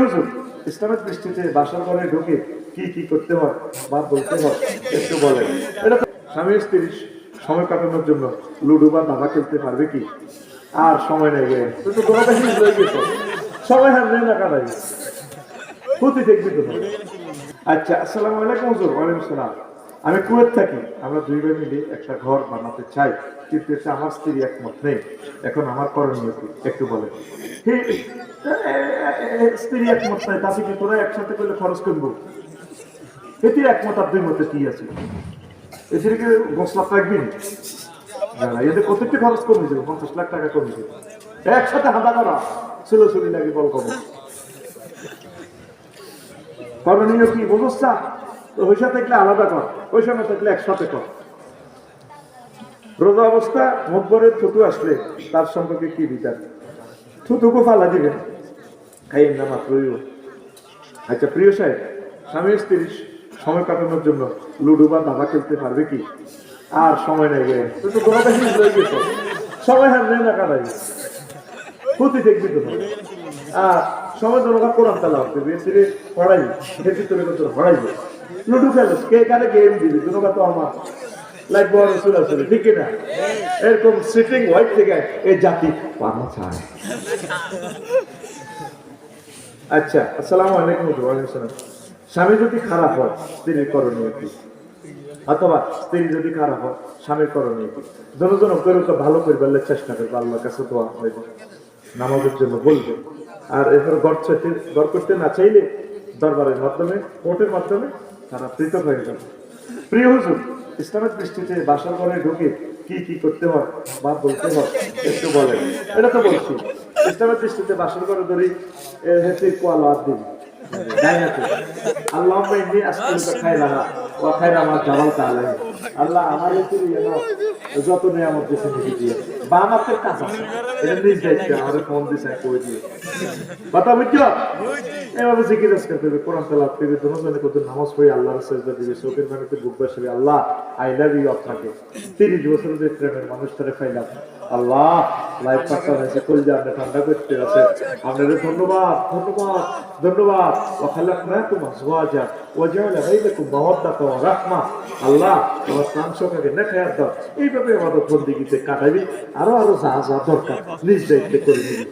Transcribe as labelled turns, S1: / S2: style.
S1: হুজুর, ইসলামের দৃষ্টিতে বাসর ঘরে ঢুকে কি কি করতে হয় বা বলতে হয় একটু বলেন। এটা স্বামী স্ত্রী সময় কাটানোর জন্য লুডো বা দাবা খেলতে পারবে কি? আর সময় নেই গে তো তোমাদের হয়ে গেছে, সময় হার নেই না কাটাই ক্ষতি দেখবি তো। আচ্ছা, আসসালামু আলাইকুম হুজুর। ওয়ালাইকুম আসসালাম। আমি কুয়েত থাকি। আমরা দুই ভাই মিলে একটা ঘর বানাতে চাই, কিন্তু এতে আমার স্ত্রী একমত নেই। এখন আমার করণীয় কি একটু বলেন। স্ত্রী একমত নাই, তাতে কি তোরা একসাথে করলে খরচ করবো? এতে একমত আর দুই মতে কি আছে? এদেরকে 10 লাখ রাখবেন না, এদের প্রত্যেকটা খরচ কমে যাবে, 50 লাখ টাকা কমে যাবে। একসাথে হাঁটা করা চুলোচুরি লাগে বল কম। করণীয় কি বুঝছা? তো পয়সা থাকলে আলাদা কর, পয়সা না থাকলে একসাথে কর। রোজা অবস্থা মুখবরের থুতু আসলে তার সম্পর্কে কি বিচার? থুতুকু ফালা দিবেন, খাইয়েন না মাত্রই। আচ্ছা প্রিয় সাহেব, স্বামী স্ত্রী সময় কাটানোর জন্য লুডো বা দাবা খেলতে পারবে কি? আর সময় নেই গে তো তোমাদের হয়ে গেছে, সময় হার নেই না কাটাই ক্ষতি দেখবি তো। আর সময় দরকার কোরআন তেলাওয়াত করবি, স্ত্রী পড়াই এর ভিতরে পড়াইবে। লুডো খেলোস, কে কারে গেম দিবি, দুটোকা তো আমার লাইফ বড় চলে ঠিক না? এরকম সিটিং হোয়াইট থেকে এই জাতি পাওয়া চায়। আচ্ছা, আসসালামু আলাইকুম। ওয়ালাইকুম আসসালাম। স্বামী যদি খারাপ হয় স্ত্রীর করণীয় কি? অথবা স্ত্রী যদি খারাপ হয় স্বামীর করণীয় কি? জন করে তো ভালো করে বললে চেষ্টা করবে, আল্লাহর কাছে দোয়া হইব, নামাজের জন্য বলবে। আর এরপর গড় করতে না চাইলে দরবারের মাধ্যমে, কোর্টের মাধ্যমে তারা পৃথক হয়ে যাবে। প্রিয় হুজুর, ইসলামের দৃষ্টিতে বাসর ঘরে ঢুকে কি কি করতে হয় বা বলতে হয় একটু বলেন। এটা তো বলছি, ইসলামের দৃষ্টিতে বাসর ঘরে ধরি হেঁটে কোয়ালা দিন আল্লাহ আল্লাহ আমার যত নিয়ামত দিয়েছে দিয়ে বা আমার কাজ আছে, এটা নিজ দায়িত্বে আমাদের ফোন দিয়েছে কই দিয়ে কথা বুঝছো। এভাবে জিকির করতে হবে, কোরআন তেলাওয়াত করবে, দুজনে কত নামাজ পড়ে আল্লাহর সাজদা দিবে, চোখের পানিতে বুক বাসাবে, আল্লাহ আই লাভ ইউ আপনাকে। 30 বছর যে প্রেমের মানুষটারে পাইলাম, আল্লাহ লাইফ পার্টনার হয়েছে, কলজা আপনি ঠান্ডা করতে আছে, আপনাদের ধন্যবাদ ধন্যবাদ ধন্যবাদ। وخلقناكم أزواجا وجعل بينكم مودة ورحمة। আল্লাহ তোমার প্রাণ সকাকে নেখায়াত দাও। এইভাবে আমাদের বন্দিগিতে কাটাবি, আরো যা যা দরকার নিজ দায়িত্বে করে নিবি।